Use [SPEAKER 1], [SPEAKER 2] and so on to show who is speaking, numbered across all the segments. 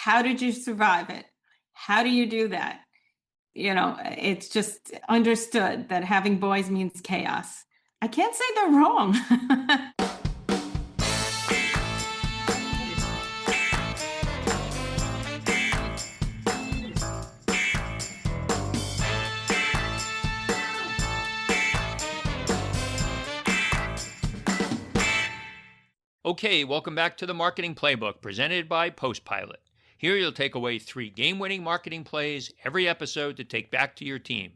[SPEAKER 1] how did you survive it? How do you do that? It's just understood that having boys means chaos. I can't say they're wrong.
[SPEAKER 2] Okay, welcome back to the Marketing Playbook presented by Postpilot. Here you'll take away 3 game-winning marketing plays every episode to take back to your team.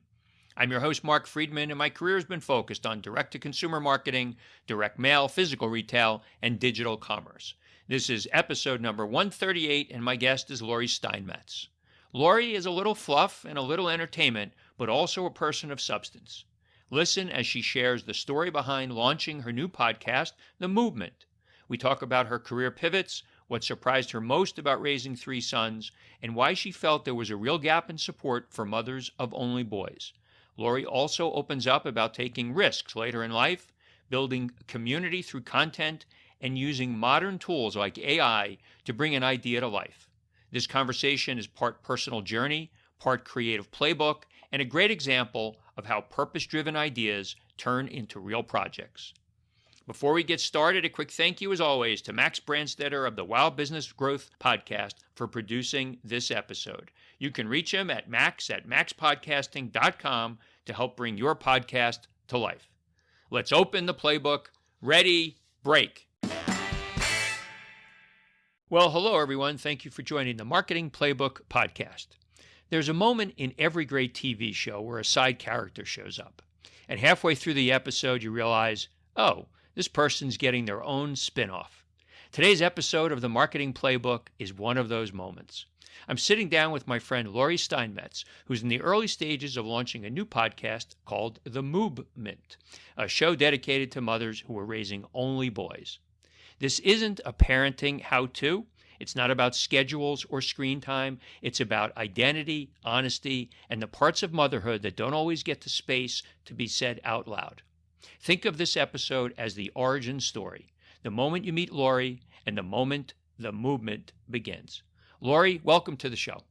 [SPEAKER 2] I'm your host, Mark Friedman, and my career has been focused on direct-to-consumer marketing, direct mail, physical retail, and digital commerce. This is episode number 138, and my guest is Laurie Steinmetz. Laurie is a little fluff and a little entertainment, but also a person of substance. Listen as she shares the story behind launching her new podcast, The MOOBment. We talk about her career pivots, what surprised her most about raising 3 sons, and why she felt there was a real gap in support for mothers of only boys. Laurie also opens up about taking risks later in life, building community through content, and using modern tools like AI to bring an idea to life. This conversation is part personal journey, part creative playbook, and a great example of how purpose-driven ideas turn into real projects. Before we get started, a quick thank you as always to Max Brandstetter of the Wow Business Growth Podcast for producing this episode. You can reach him at max@maxpodcasting.com to help bring your podcast to life. Let's open the playbook. Ready, break. Well, hello everyone. Thank you for joining the Marketing Playbook podcast. There's a moment in every great TV show where a side character shows up. And halfway through the episode, you realize, oh, this person's getting their own spin-off. Today's episode of the Marketing Playbook is one of those moments. I'm sitting down with my friend Laurie Steinmetz, who's in the early stages of launching a new podcast called The MOOBment, a show dedicated to mothers who are raising only boys. This isn't a parenting how-to. It's not about schedules or screen time. It's about identity, honesty, and the parts of motherhood that don't always get the space to be said out loud. Think of this episode as the origin story, the moment you meet Laurie and the moment the MOOBment begins. Laurie, welcome to the show.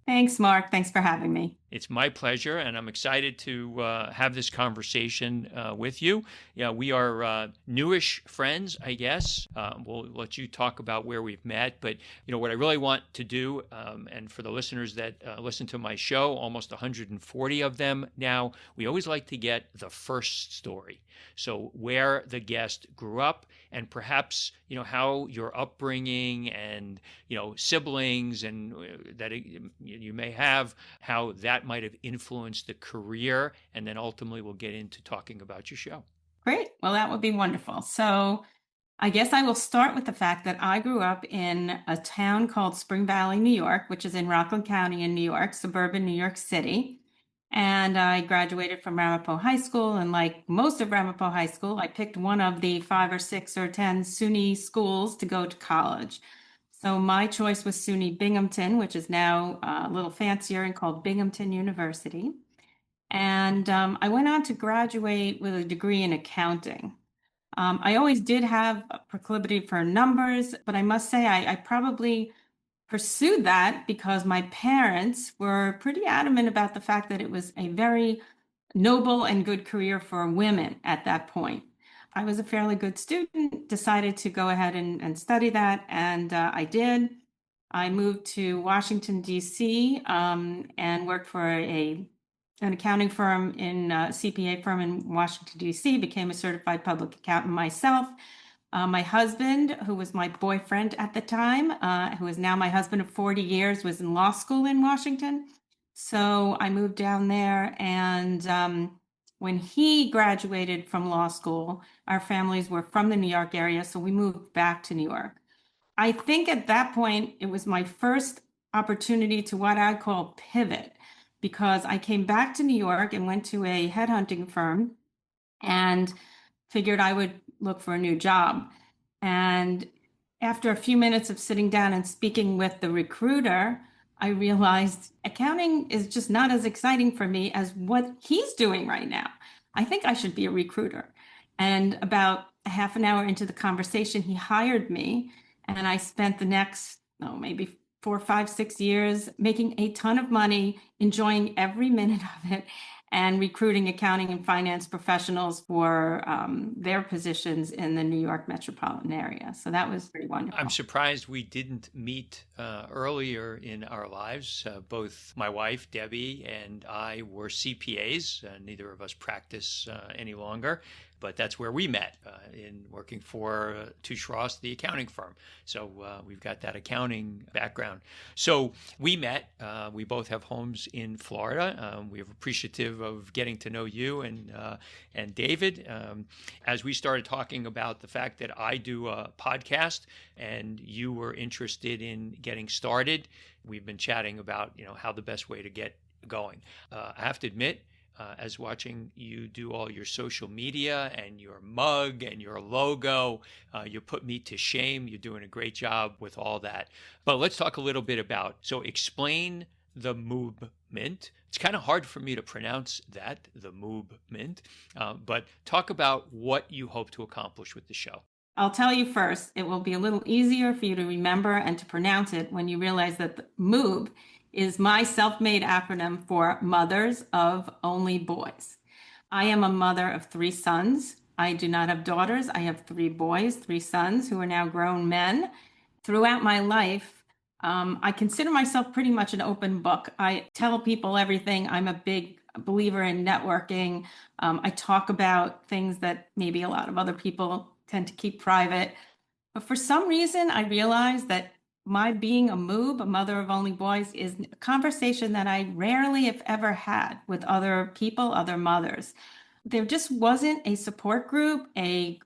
[SPEAKER 1] Thanks, Mark. Thanks for having me.
[SPEAKER 2] It's my pleasure, and I'm excited to have this conversation with you. Yeah, we are newish friends, I guess. We'll let you talk about where we've met, but what I really want to do, and for the listeners that listen to my show, almost 140 of them now, we always like to get the first story. So where the guest grew up, and perhaps how your upbringing and siblings and that you may have, how that might have influenced the career, and then ultimately we'll get into talking about your show.
[SPEAKER 1] Great. Well, that would be wonderful. So I guess I will start with the fact that I grew up in a town called Spring Valley, New York, which is in Rockland County in New York, suburban New York City. And I graduated from Ramapo High School. And like most of Ramapo High School, I picked one of the 5 or 6 or 10 SUNY schools to go to college. So my choice was SUNY Binghamton, which is now a little fancier and called Binghamton University. And I went on to graduate with a degree in accounting. I always did have a proclivity for numbers, but I must say I probably pursued that because my parents were pretty adamant about the fact that it was a very noble and good career for women at that point. I was a fairly good student, decided to go ahead and study that, and I did. I moved to Washington, D.C., and worked for an accounting firm CPA firm in Washington, D.C., became a certified public accountant myself. My husband, who was my boyfriend at the time, who is now my husband of 40 years, was in law school in Washington. So I moved down there, and when he graduated from law school, our families were from the New York area, so we moved back to New York. I think at that point, it was my first opportunity to what I call pivot, because I came back to New York and went to a headhunting firm and figured I would look for a new job. And after a few minutes of sitting down and speaking with the recruiter, I realized accounting is just not as exciting for me as what he's doing right now. I think I should be a recruiter. And about a half an hour into the conversation, he hired me, and I spent the next, maybe 4, 5, 6 years, making a ton of money, enjoying every minute of it, and recruiting accounting and finance professionals for their positions in the New York metropolitan area. So that was pretty
[SPEAKER 2] I'm
[SPEAKER 1] wonderful.
[SPEAKER 2] surprised we didn't meet earlier in our lives. Both my wife, Debbie, and I were CPAs. Neither of us practice any longer, but that's where we met in working for Touche Ross, the accounting firm. So we've got that accounting background. So we met. We both have homes in Florida. We're appreciative of getting to know you and David. As we started talking about the fact that I do a podcast and you were interested in getting started, we've been chatting about how the best way to get going. I have to admit, as watching you do all your social media and your mug and your logo, you put me to shame. You're doing a great job with all that. But let's talk a little bit about, so explain the MOOBment. It's kind of hard for me to pronounce that, the MOOBment, but talk about what you hope to accomplish with the show.
[SPEAKER 1] I'll tell you first, it will be a little easier for you to remember and to pronounce it when you realize that the MOOB is my self-made acronym for Mothers of Only Boys. I am a mother of 3 sons. I do not have daughters. I have 3 boys, 3 sons who are now grown men. Throughout my life, I consider myself pretty much an open book. I tell people everything. I'm a big believer in networking. I talk about things that maybe a lot of other people tend to keep private. But for some reason, I realized that my being a MOOB, a mother of only boys, is a conversation that I rarely, if ever, had with other people, other mothers. There just wasn't a support group, a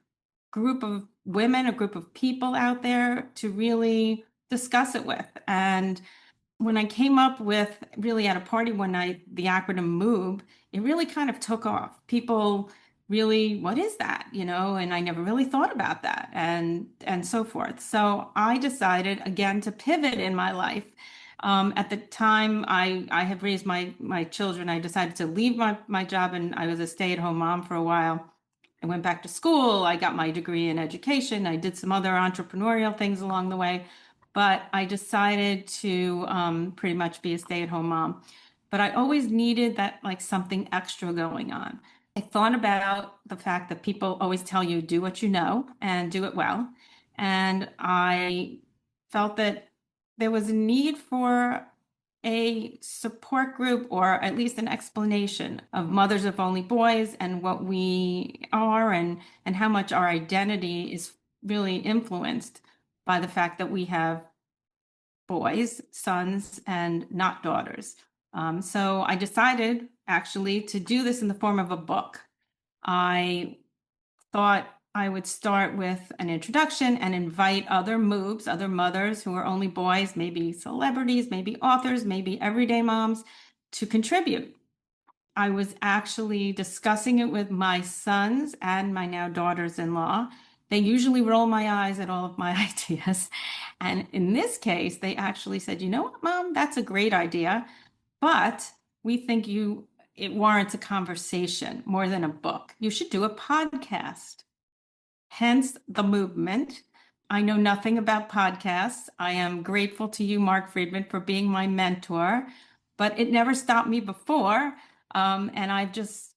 [SPEAKER 1] group of women, a group of people out there to really discuss it with. And when I came up with, really at a party one night, the acronym MOOB, it really kind of took off. People really, what is that? And I never really thought about that and so forth. So I decided again to pivot in my life. At the time I had raised my children, I decided to leave my job, and I was a stay-at-home mom for a while. I went back to school. I got my degree in education. I did some other entrepreneurial things along the way, but I decided to pretty much be a stay-at-home mom. But I always needed that, like, something extra going on. I thought about the fact that people always tell you, do what you know and do it well. And I felt that there was a need for a support group, or at least an explanation of mothers of only boys and what we are, and how much our identity is really influenced by the fact that we have boys, sons, and not daughters. So I decided actually to do this in the form of a book. I thought I would start with an introduction and invite other MOOBs, other mothers who are only boys, maybe celebrities, maybe authors, maybe everyday moms, to contribute. I was actually discussing it with my sons and my now daughters-in-law. They usually roll my eyes at all of my ideas. And in this case, they actually said, you know what, Mom, that's a great idea, but we think it warrants a conversation more than a book. You should do a podcast. Hence the MOOBment. I know nothing about podcasts. I am grateful to you, Mark Friedman, for being my mentor, but it never stopped me before. And I've just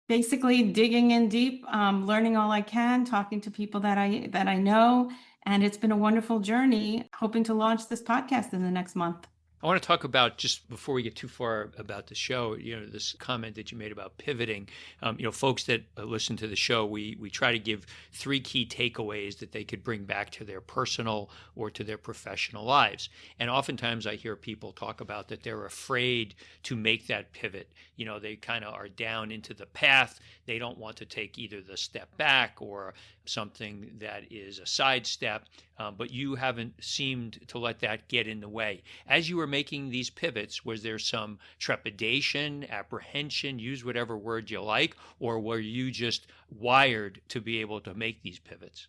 [SPEAKER 1] basically digging in deep, learning all I can, talking to people that I know. And it's been a wonderful journey, hoping to launch this podcast in the next month.
[SPEAKER 2] I want to talk about, just before we get too far about the show, this comment that you made about pivoting. Folks that listen to the show, we try to give 3 key takeaways that they could bring back to their personal or to their professional lives. And oftentimes I hear people talk about that they're afraid to make that pivot. They kind of are down into the path. They don't want to take either the step back or something that is a sidestep, but you haven't seemed to let that get in the way. As you were making these pivots, was there some trepidation, apprehension, use whatever word you like, or were you just wired to be able to make these pivots?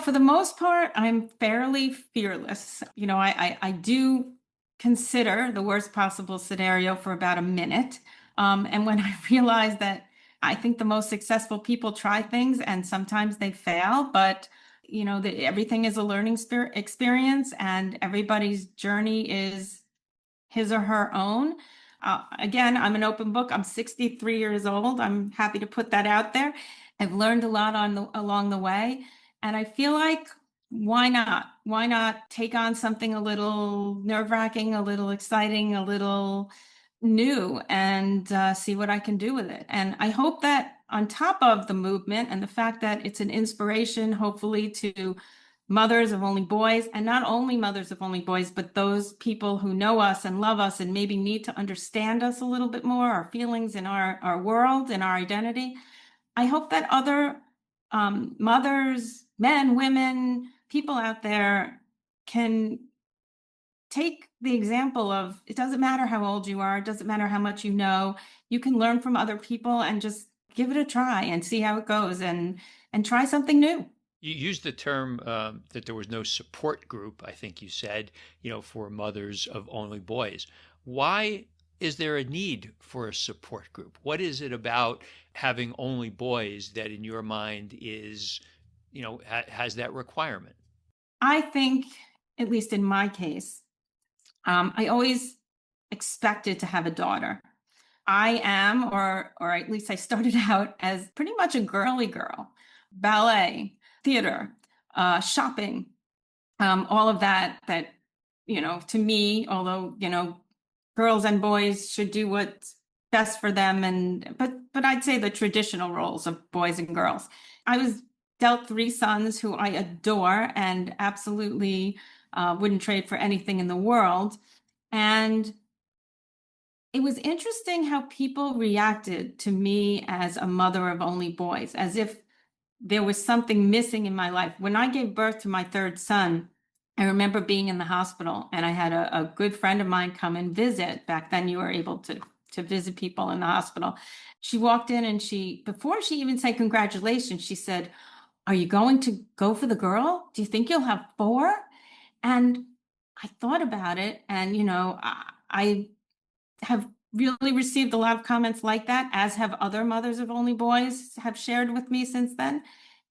[SPEAKER 1] For the most part, I'm fairly fearless. I do consider the worst possible scenario for about a minute. And when I realize that I think the most successful people try things and sometimes they fail, but that everything is a learning experience, and everybody's journey is his or her own. Again, I'm an open book. I'm 63 years old. I'm happy to put that out there. I've learned a lot along the way, and I feel like why not? Why not take on something a little nerve-wracking, a little exciting, a little new, and see what I can do with it. And I hope that on top of the movement and the fact that it's an inspiration, hopefully, to mothers of only boys, and not only mothers of only boys, but those people who know us and love us and maybe need to understand us a little bit more, our feelings in our world and our identity. I hope that other mothers, men, women, people out there can take the example of, it doesn't matter how old you are, it doesn't matter how much you know, you can learn from other people and just give it a try and see how it goes, and try something new.
[SPEAKER 2] You used the term that there was no support group, I think you said, for mothers of only boys. Why is there a need for a support group? What is it about having only boys that in your mind is, has that requirement?
[SPEAKER 1] I think, at least in my case, I always expected to have a daughter. I am, or at least I started out as pretty much a girly girl. Ballet, theater, shopping, all of that, to me, although, girls and boys should do what's best for them, but I'd say the traditional roles of boys and girls. I was dealt three sons who I adore and absolutely wouldn't trade for anything in the world. And it was interesting how people reacted to me as a mother of only boys, as if there was something missing in my life. When I gave birth to my third son, I remember being in the hospital, and I had a good friend of mine come and visit. Back then, you were able to visit people in the hospital. She walked in, and before she even said congratulations, she said, "Are you going to go for the girl? Do you think you'll have four?" And I thought about it, and I have really received a lot of comments like that, as have other mothers of only boys have shared with me since then.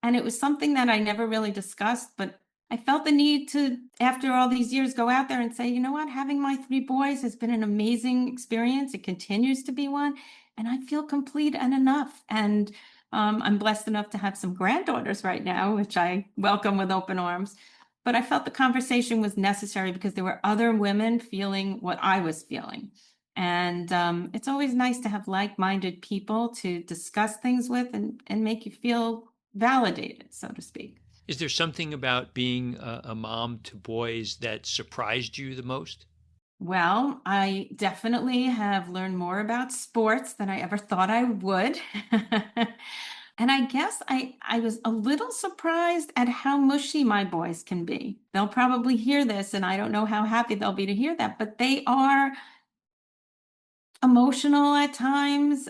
[SPEAKER 1] And it was something that I never really discussed, but I felt the need to, after all these years, go out there and say, you know what, having my three boys has been an amazing experience. It continues to be one, and I feel complete and enough. And I'm blessed enough to have some granddaughters right now, which I welcome with open arms. But I felt the conversation was necessary because there were other women feeling what I was feeling. And it's always nice to have like-minded people to discuss things with, and make you feel validated, so to speak.
[SPEAKER 2] Is there something about being a mom to boys that surprised you the most?
[SPEAKER 1] Well, I definitely have learned more about sports than I ever thought I would. And I guess I was a little surprised at how mushy my boys can be. They'll probably hear this, and I don't know how happy they'll be to hear that, but they are emotional at times.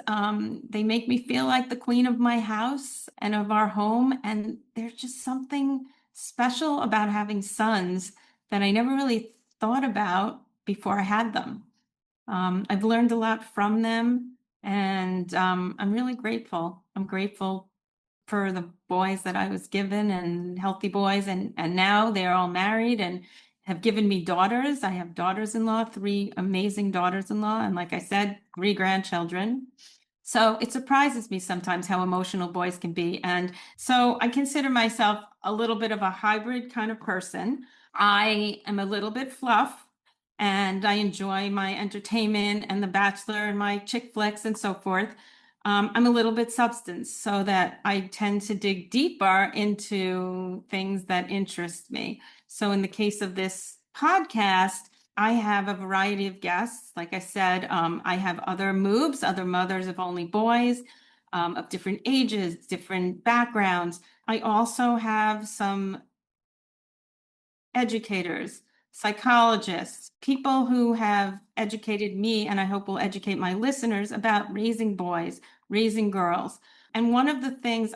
[SPEAKER 1] They make me feel like the queen of my house and of our home. And there's just something special about having sons that I never really thought about before I had them. I've learned a lot from them, and I'm really grateful. I'm grateful for the boys that I was given, and healthy boys, and now they're all married and have given me daughters. I have daughters-in-law, three amazing daughters-in-law, and like I said, three grandchildren. So it surprises me sometimes how emotional boys can be. And so I consider myself a little bit of a hybrid kind of person. I am a little bit fluff, and I enjoy my entertainment and The Bachelor and my chick flicks and so forth. I'm a little bit substance, so that I tend to dig deeper into things that interest me. So in the case of this podcast, I have a variety of guests. Like I said, I have other MOOBs, other mothers of only boys, of different ages, different backgrounds. I also have some educators, psychologists, people who have educated me, and I hope will educate my listeners about raising boys, raising girls. And one of the things,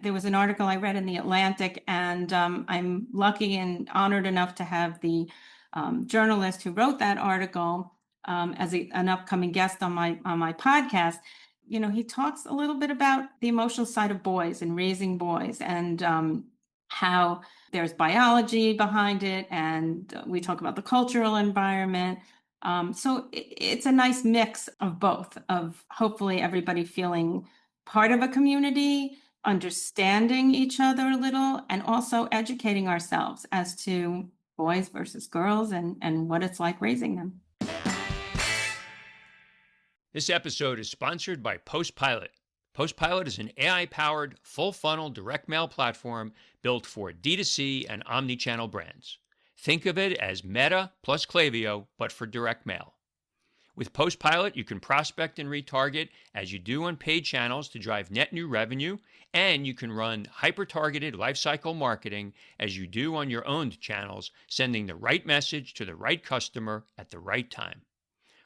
[SPEAKER 1] there was an article I read in The Atlantic, and I'm lucky and honored enough to have the journalist who wrote that article as an upcoming guest on my podcast. He talks a little bit about the emotional side of boys and raising boys, and how there's biology behind it, and we talk about the cultural environment. So it's a nice mix of both, of hopefully everybody feeling part of a community, understanding each other a little, and also educating ourselves as to boys versus girls and what it's like raising them.
[SPEAKER 2] This episode is sponsored by Postpilot. Postpilot is an AI-powered, full-funnel direct mail platform built for D2C and omni-channel brands. Think of it as Meta plus Klaviyo, but for direct mail. With Postpilot, you can prospect and retarget as you do on paid channels to drive net new revenue, and you can run hyper-targeted lifecycle marketing as you do on your owned channels, sending the right message to the right customer at the right time.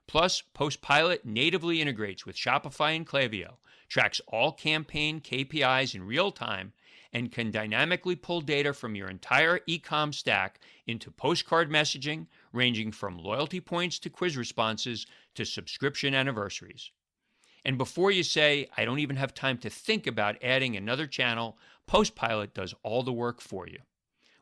[SPEAKER 2] Plus, Postpilot natively integrates with Shopify and Klaviyo, tracks all campaign KPIs in real time, and can dynamically pull data from your entire e-com stack into postcard messaging, ranging from loyalty points to quiz responses to subscription anniversaries. And before you say, I don't even have time to think about adding another channel, Postpilot does all the work for you.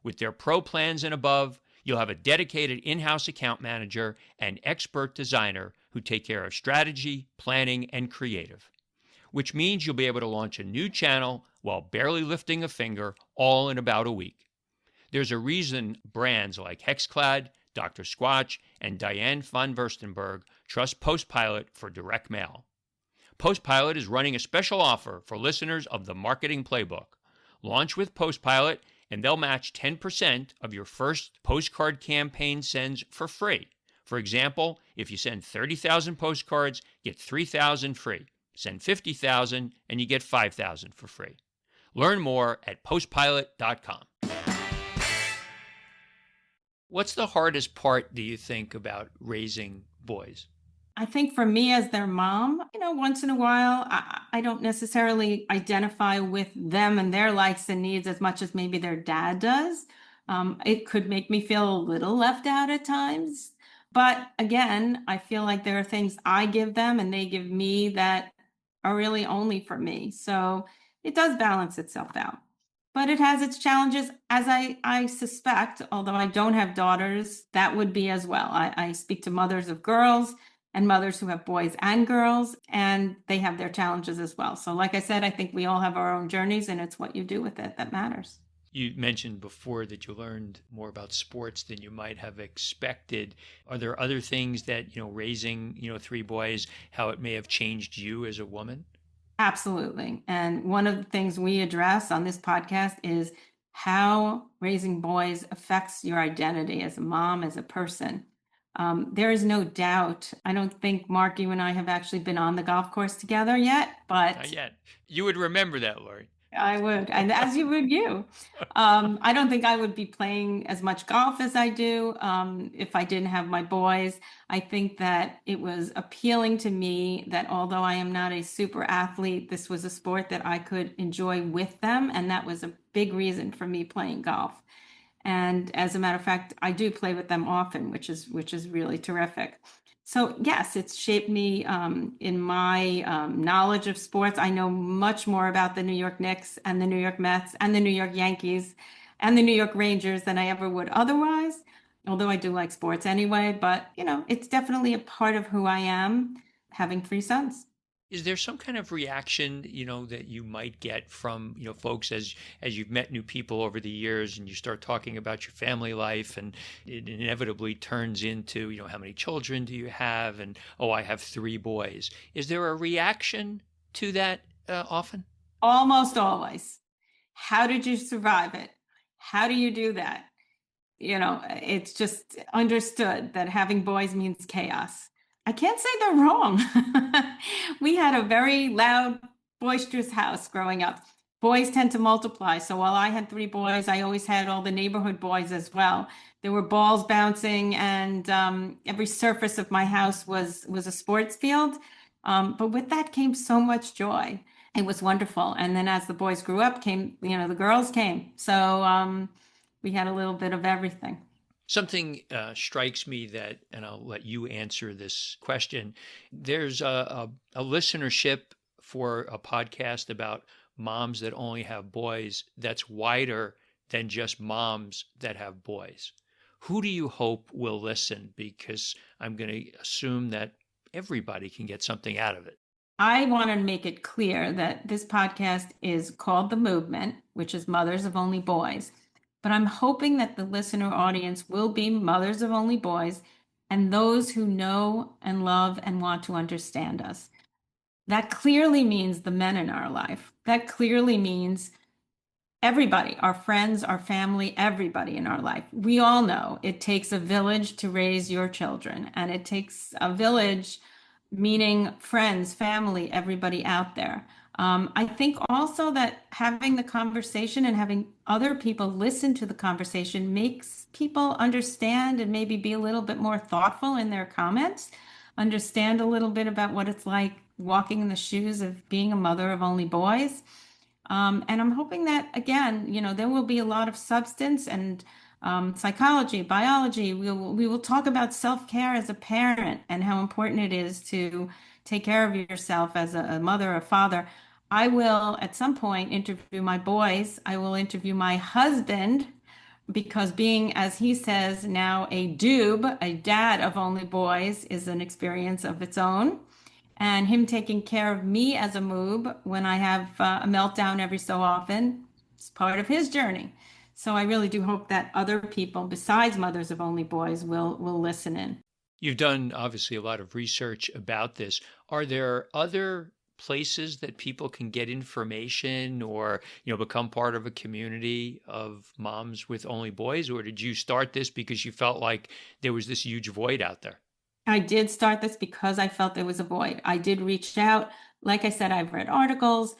[SPEAKER 2] With their pro plans and above, you'll have a dedicated in-house account manager and expert designer who take care of strategy, planning, and creative, which means you'll be able to launch a new channel while barely lifting a finger, all in about a week. There's a reason brands like Hexclad, Dr. Squatch, and Diane von Furstenberg trust Postpilot for direct mail. Postpilot is running a special offer for listeners of the Marketing Playbook. Launch with Postpilot, and they'll match 10% of your first postcard campaign sends for free. For example, if you send 30,000 postcards, get 3,000 free. Send 50,000 and you get 5,000 for free. Learn more at postpilot.com. What's the hardest part, do you think, about raising boys?
[SPEAKER 1] I think for me as their mom, once in a while, I don't necessarily identify with them and their likes and needs as much as maybe their dad does. It could make me feel a little left out at times. But again, I feel like there are things I give them and they give me that are really only for me. So it does balance itself out. But it has its challenges, as I suspect, although I don't have daughters, that would be as well. I speak to mothers of girls and mothers who have boys and girls, and they have their challenges as well. So like I said, I think we all have our own journeys, and it's what you do with it that matters.
[SPEAKER 2] You mentioned before that you learned more about sports than you might have expected. Are there other things that, raising, three boys, how it may have changed you as a woman?
[SPEAKER 1] Absolutely. And one of the things we address on this podcast is how raising boys affects your identity as a mom, as a person. There is no doubt. I don't think, Mark, you and I have actually been on the golf course together yet, but
[SPEAKER 2] Not yet. You would remember that, Laurie.
[SPEAKER 1] I would, and as you would you. I don't think I would be playing as much golf as I do if I didn't have my boys. I think that it was appealing to me that although I am not a super athlete, this was a sport that I could enjoy with them, and that was a big reason for me playing golf. And as a matter of fact, I do play with them often, which is really terrific. So yes, it's shaped me in my knowledge of sports. I know much more about the New York Knicks and the New York Mets and the New York Yankees and the New York Rangers than I ever would otherwise, although I do like sports anyway. But, it's definitely a part of who I am, having three sons.
[SPEAKER 2] Is there some kind of reaction, that you might get from, folks as you've met new people over the years and you start talking about your family life and it inevitably turns into, how many children do you have? And, oh, I have three boys. Is there a reaction to that often?
[SPEAKER 1] Almost always. How did you survive it? How do you do that? It's just understood that having boys means chaos. I can't say they're wrong. We had a very loud, boisterous house growing up. Boys tend to multiply. So while I had three boys, I always had all the neighborhood boys as well. There were balls bouncing, and every surface of my house was a sports field. But with that came so much joy. It was wonderful. And then as the boys grew up, the girls came. So we had a little bit of everything.
[SPEAKER 2] Something strikes me that, and I'll let you answer this question. There's a listenership for a podcast about moms that only have boys that's wider than just moms that have boys. Who do you hope will listen? Because I'm going to assume that everybody can get something out of it.
[SPEAKER 1] I want to make it clear that this podcast is called The MOOBment, which is Mothers of Only Boys. But I'm hoping that the listener audience will be mothers of only boys and those who know and love and want to understand us. That clearly means the men in our life. That clearly means everybody, our friends, our family, everybody in our life. We all know it takes a village to raise your children, and it takes a village, meaning friends, family, everybody out there. I think also that having the conversation and having other people listen to the conversation makes people understand and maybe be a little bit more thoughtful in their comments, understand a little bit about what it's like walking in the shoes of being a mother of only boys. And I'm hoping that, again, there will be a lot of substance and psychology, biology. We will talk about self-care as a parent and how important it is to take care of yourself as a mother or father. I will, at some point, interview my boys. I will interview my husband because being, as he says, now a doob, a dad of only boys, is an experience of its own, and him taking care of me as a moob when I have a meltdown every so often is part of his journey. So I really do hope that other people besides mothers of only boys will listen in.
[SPEAKER 2] You've done obviously a lot of research about this. Are there other places that people can get information or, become part of a community of moms with only boys? Or did you start this because you felt like there was this huge void out there?
[SPEAKER 1] I did start this because I felt there was a void. I did reach out. Like I said, I've read articles.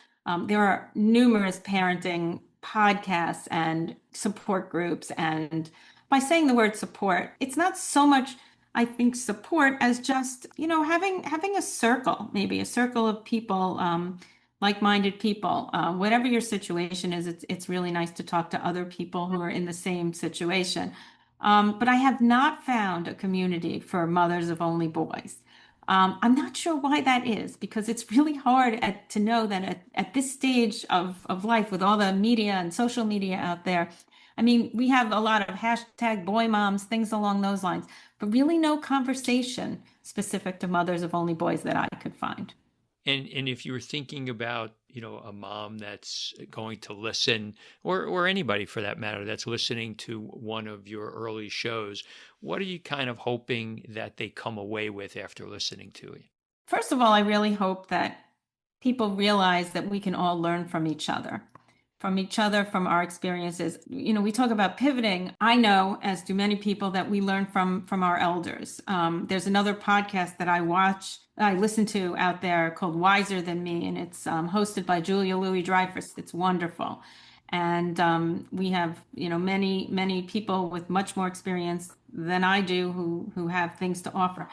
[SPEAKER 1] There are numerous parenting podcasts and support groups. And by saying the word support, it's not so much, I think, support as just, having a circle, maybe a circle of people, like-minded people. Whatever your situation is, it's really nice to talk to other people who are in the same situation. But I have not found a community for mothers of only boys. I'm not sure why that is, because it's really hard to know that at this stage of life, with all the media and social media out there, I mean, we have a lot of hashtag boy moms, things along those lines, but really no conversation specific to mothers of only boys that I could find.
[SPEAKER 2] And if you were thinking about, a mom that's going to listen, or anybody for that matter, that's listening to one of your early shows, what are you kind of hoping that they come away with after listening to it?
[SPEAKER 1] First of all, I really hope that people realize that we can all learn from each other, from our experiences. We talk about pivoting. I know, as do many people, that we learn from our elders. There's another podcast that I listen to out there called Wiser Than Me, and it's hosted by Julia Louis-Dreyfus. It's wonderful. And we have, many, many people with much more experience than I do who have things to offer.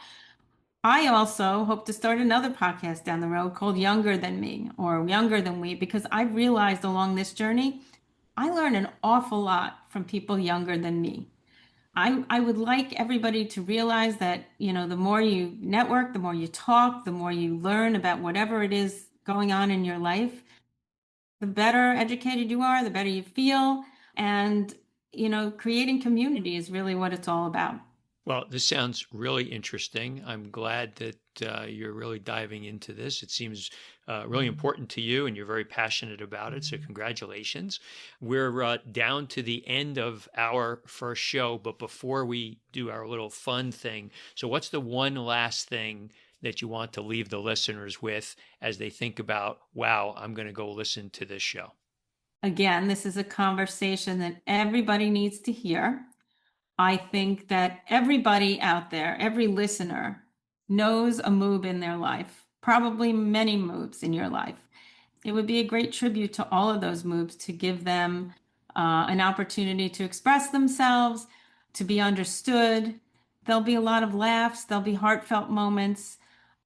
[SPEAKER 1] I also hope to start another podcast down the road called Younger Than Me or Younger Than We, because I've realized along this journey, I learn an awful lot from people younger than me. I would like everybody to realize that, the more you network, the more you talk, the more you learn about whatever it is going on in your life, the better educated you are, the better you feel. And, creating community is really what it's all about.
[SPEAKER 2] Well, this sounds really interesting. I'm glad that you're really diving into this. It seems really important to you, and you're very passionate about it. So, congratulations. We're down to the end of our first show, but before we do our little fun thing, so what's the one last thing that you want to leave the listeners with as they think about, wow, I'm going to go listen to this show?
[SPEAKER 1] Again, this is a conversation that everybody needs to hear. I think that everybody out there, every listener, knows a moob in their life, probably many moobs in your life. It would be a great tribute to all of those moobs to give them an opportunity to express themselves, to be understood. There'll be a lot of laughs, there'll be heartfelt moments,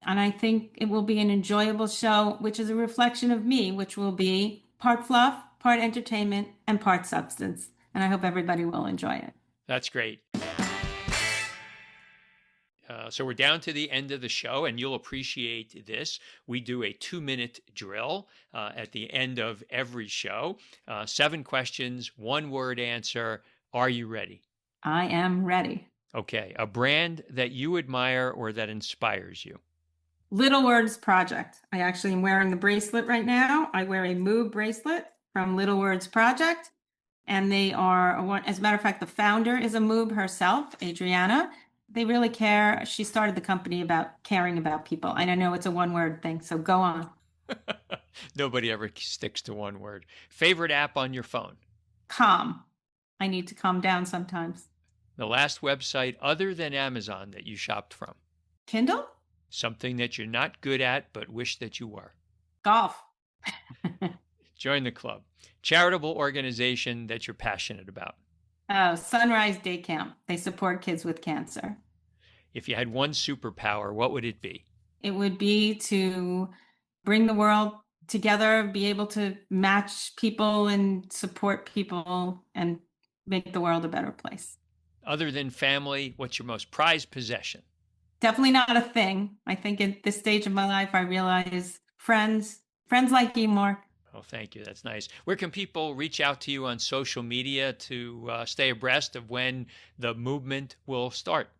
[SPEAKER 1] and I think it will be an enjoyable show, which is a reflection of me, which will be part fluff, part entertainment, and part substance. And I hope everybody will enjoy it.
[SPEAKER 2] That's great. So we're down to the end of the show, and you'll appreciate this. We do a 2-minute drill at the end of every show. 7 questions, 1-word answer. Are you ready?
[SPEAKER 1] I am ready.
[SPEAKER 2] Okay. A brand that you admire or that inspires you?
[SPEAKER 1] Little Words Project. I actually am wearing the bracelet right now. I wear a MOOB bracelet from Little Words Project. And they are, as a matter of fact, the founder is a MOOB herself, Adriana. They really care. She started the company about caring about people. And I know it's a one-word thing, so go on.
[SPEAKER 2] Nobody ever sticks to one word. Favorite app on your phone?
[SPEAKER 1] Calm. I need to calm down sometimes.
[SPEAKER 2] The last website other than Amazon that you shopped from?
[SPEAKER 1] Kindle?
[SPEAKER 2] Something that you're not good at but wish that you were?
[SPEAKER 1] Golf.
[SPEAKER 2] Join the club. Charitable organization that you're passionate about?
[SPEAKER 1] Oh, Sunrise Day Camp. They support kids with cancer.
[SPEAKER 2] If you had one superpower, what would it be?
[SPEAKER 1] It would be to bring the world together, be able to match people and support people and make the world a better place.
[SPEAKER 2] Other than family, what's your most prized possession?
[SPEAKER 1] Definitely not a thing. I think at this stage of my life, I realize friends like you, Mark.
[SPEAKER 2] Oh, thank you. That's nice. Where can people reach out to you on social media to stay abreast of when the movement will start?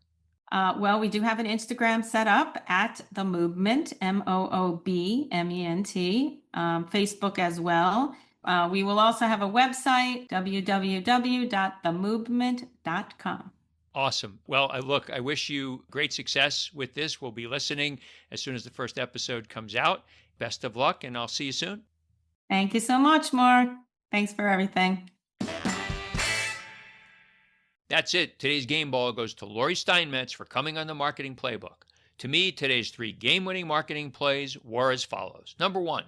[SPEAKER 1] Well, we do have an Instagram set up at the MOOBment, MOOBment, Facebook as well. We will also have a website, www.themoobment.com.
[SPEAKER 2] Awesome. Well, I wish you great success with this. We'll be listening as soon as the first episode comes out. Best of luck, and I'll see you soon.
[SPEAKER 1] Thank you so much, Mark. Thanks for everything.
[SPEAKER 2] That's it. Today's game ball goes to Laurie Steinmetz for coming on the Marketing Playbook. To me, today's 3 game-winning marketing plays were as follows. Number 1,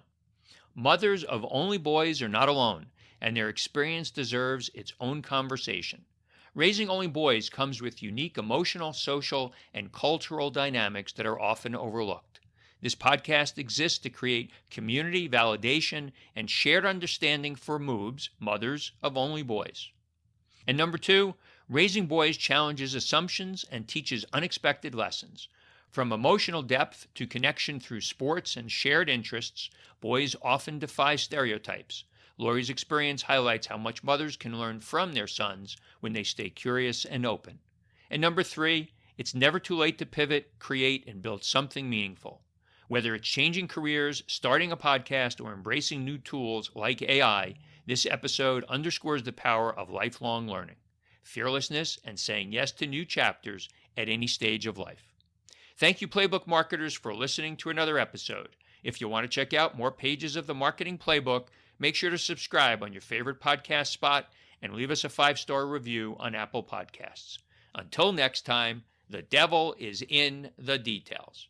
[SPEAKER 2] mothers of only boys are not alone, and their experience deserves its own conversation. Raising only boys comes with unique emotional, social, and cultural dynamics that are often overlooked. This podcast exists to create community validation and shared understanding for MOOBs, mothers of only boys. And number 2, raising boys challenges assumptions and teaches unexpected lessons. From emotional depth to connection through sports and shared interests, boys often defy stereotypes. Laurie's experience highlights how much mothers can learn from their sons when they stay curious and open. And number 3, it's never too late to pivot, create, and build something meaningful. Whether it's changing careers, starting a podcast, or embracing new tools like AI, this episode underscores the power of lifelong learning, fearlessness, and saying yes to new chapters at any stage of life. Thank you, Playbook marketers, for listening to another episode. If you want to check out more pages of the Marketing Playbook, make sure to subscribe on your favorite podcast spot and leave us a 5-star review on Apple Podcasts. Until next time, the devil is in the details.